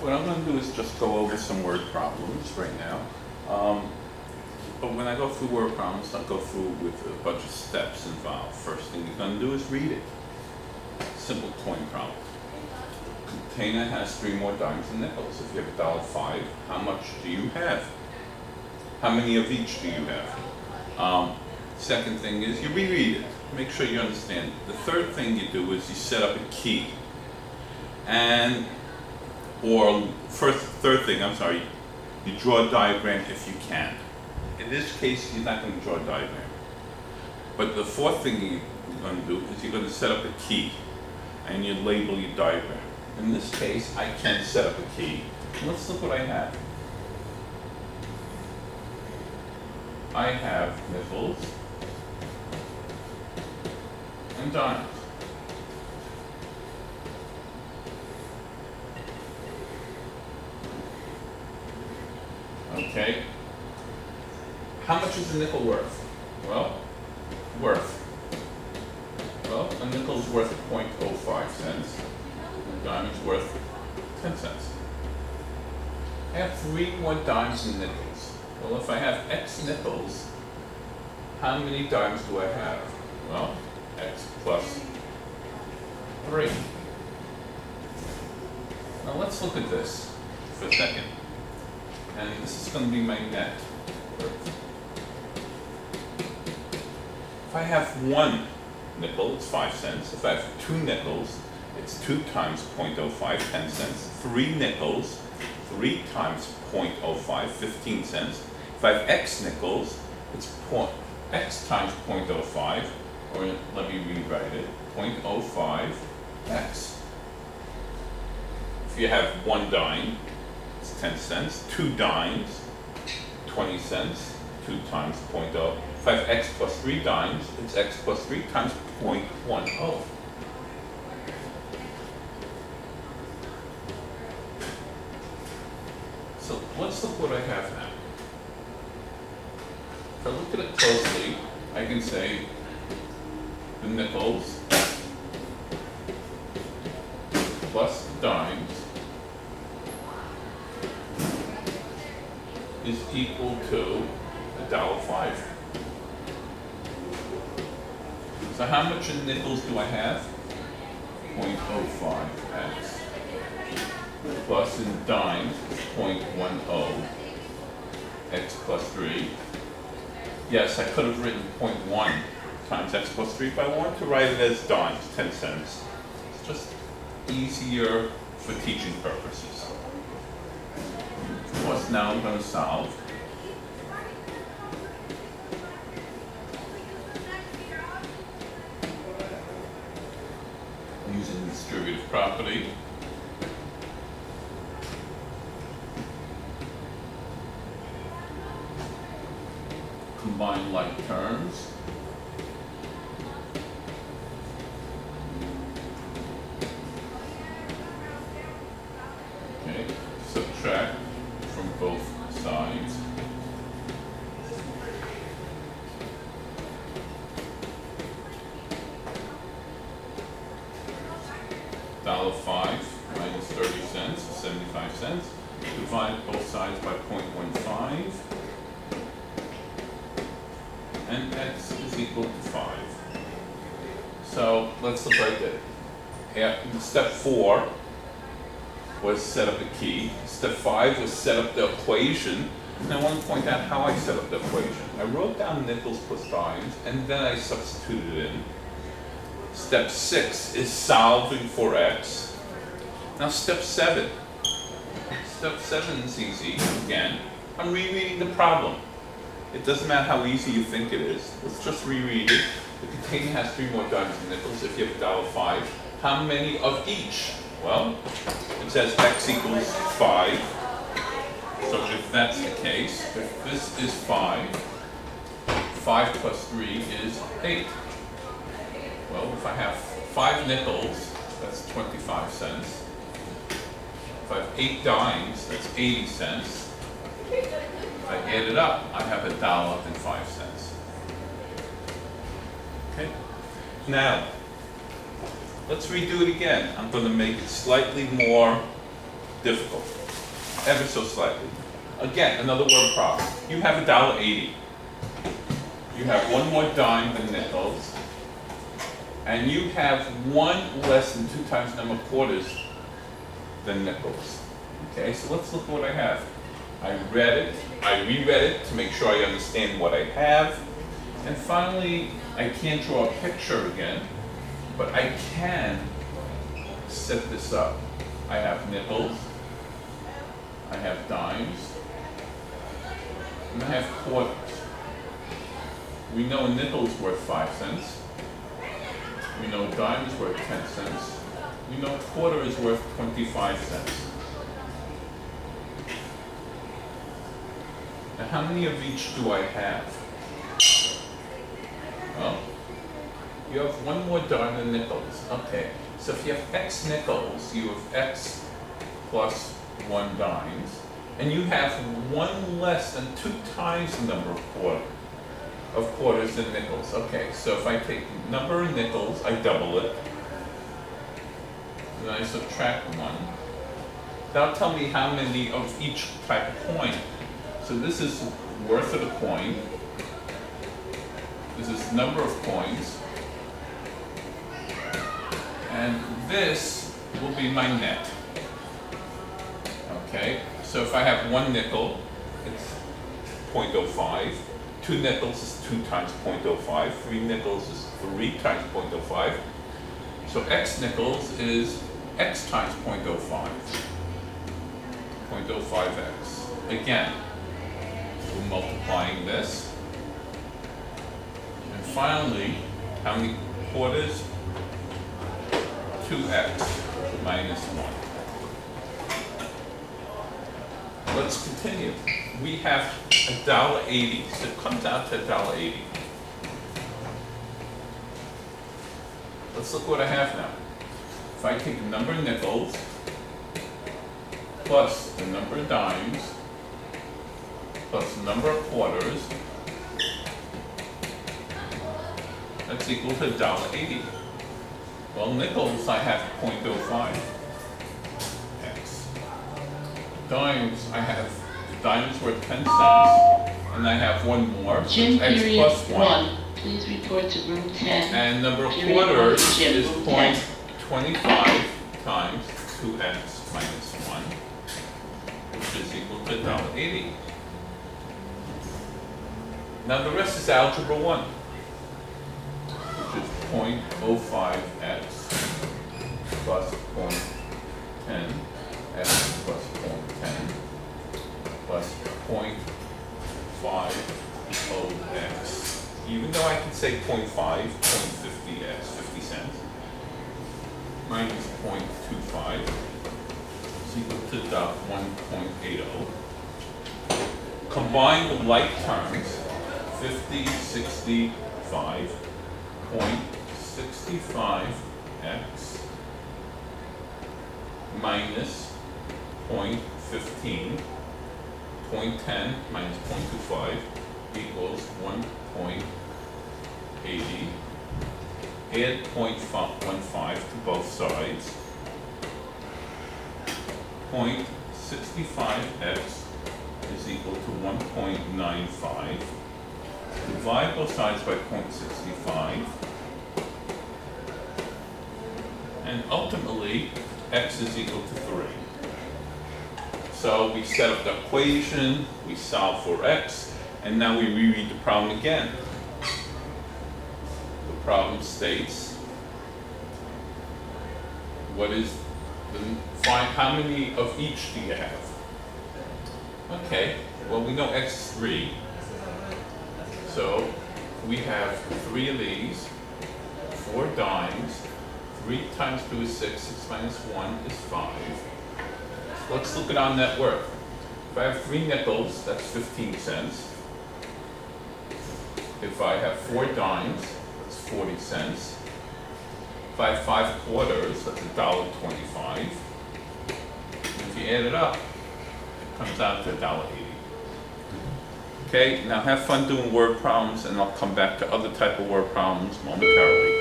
what I'm going to do is just go over some word problems right now. But when I go through word problems, I'll go through with a bunch of steps involved. First thing you're going to do is read it. Simple coin problem. Container has 3 more dimes and nickels. If you have $1.05, how much do you have? How many of each do you have? Second thing is you reread it. Make sure you understand. The third thing you do is you set up a key. Third thing, you draw a diagram if you can. In this case, you're not going to draw a diagram. But the fourth thing you're going to do is you're going to set up a key and you label your diagram. In this case, I can set up a key. Let's look what I have. I have nickels and dimes. Okay. How much is a nickel worth? Well, a nickel's worth 0.05 cents. A dime is worth 10 cents. I have 3 more dimes and nickels. Well, if I have X nickels, how many dimes do I have? Well, X plus 3. Now let's look at this for a second. And this is going to be my net worth. If I have 1 nickel, it's 5 cents. If I have 2 nickels, it's 2 times 0.05, 10 cents. 3 nickels, 3 times 0.05, 15 cents. If I have X nickels, it's X times 0.05, or let me rewrite it, 0.05 X. If you have 1 dime, it's 10 cents. 2 dimes, 20 cents. 2 times 0.0. If I have X plus 3 dimes, it's X plus 3 times 0.10. So let's look what I have now. If I look at it closely, I can say the nickels plus dimes is equal to $1.05. So how much in nickels do I have? 0.05 X. Plus in dimes, 0.10 X plus 3. Yes, I could have written 0.1 times X plus 3, but I want to write it as dimes, 10 cents. It's just easier for teaching purposes. Of course, now I'm going to solve. Using distributive property. Combine like terms. Okay, subtract from both sides. $1.05 minus 30 cents, 75 cents. Divide both sides by 0.15. And X is equal to 5. So let's look right there. Step 4 was set up a key. Step 5 was set up the equation. And I want to point out how I set up the equation. I wrote down nickels plus dimes, and then I substituted it in. Step 6 is solving for X. Now step 7. Step 7 is easy. Again, I'm rereading the problem. It doesn't matter how easy you think it is. Let's just reread it. The container has 3 more dimes and nickels. If you have $1.05, how many of each? Well, it says X equals 5. So if that's the case, if this is 5, 5 plus 3 is 8. Well, if I have 5 nickels, that's 25 cents. If I have 8 dimes, that's 80 cents. If I add it up, I have $1.05. Okay? Now, let's redo it again. I'm going to make it slightly more difficult, ever so slightly. Again, another word problem. You have $1.80. You have one more dime than nickels, and you have one less than 2 times the number of quarters than nickels. Okay, so let's look at what I have. I reread it to make sure I understand what I have, and finally, I can't draw a picture again, but I can set this up. I have nickels, I have dimes, and I have quarters. We know a nickel is worth 5 cents. We know a dime is worth 10 cents. We know a quarter is worth 25 cents. Now, how many of each do I have? Well, you have one more dime than nickels. Okay, so if you have X nickels, you have X plus 1 dimes, and you have one less than 2 times the number of quarters than nickels. Okay, so if I take the number of nickels, I double it, and I subtract 1. That'll tell me how many of each type of coin. So this is worth of the coin. This is number of coins. And this will be my net. Okay, so if I have 1 nickel, it's 0.05. 2 nickels is 2 times 0.05. 3 nickels is 3 times 0.05. So X nickels is X times 0.05. 0.05X. Again, we're multiplying this. And finally, how many quarters? 2x minus 1. Let's continue. We have $1.80, so it comes out to $1.80. Let's look what I have now. If I take the number of nickels plus the number of dimes plus the number of quarters, that's equal to $1.80. Well, nickels, I have 0.05 x. Dimes, I have dimes worth 10 cents, and I have one more, Gym x period plus 1. Please report to room 10. And number of Period quarters gym, is room 10. 0.25 times 2x minus 1, which is equal to $1.80. Now the rest is algebra 1, which is 0.05x plus 0.10x plus 0.10 plus 0.50x. Even though I can say 0.5, 0.50x, 50 cents, minus 0.25 is equal to 1.80. Combine the like terms, 50, 65, 0.65x minus 0.15, 0.10 minus 0.25 equals 1.80. Add 0.15 to both sides. 0.65x is equal to 1.95. Divide both sides by 0.65. And ultimately, x is equal to 3. So we set up the equation, we solve for x, and now we reread the problem again. The problem states, find how many of each do you have? Okay, well we know x is 3. So we have 3 of these, 4 dimes, 3 times 2 is 6, 6 minus 1 is 5. Let's look at our net worth. If I have 3 nickels, that's 15 cents. If I have 4 dimes, that's 40 cents. If I have 5 quarters, that's $1.25. If you add it up, it comes out to $1.80. Okay, now have fun doing word problems, and I'll come back to other type of word problems momentarily.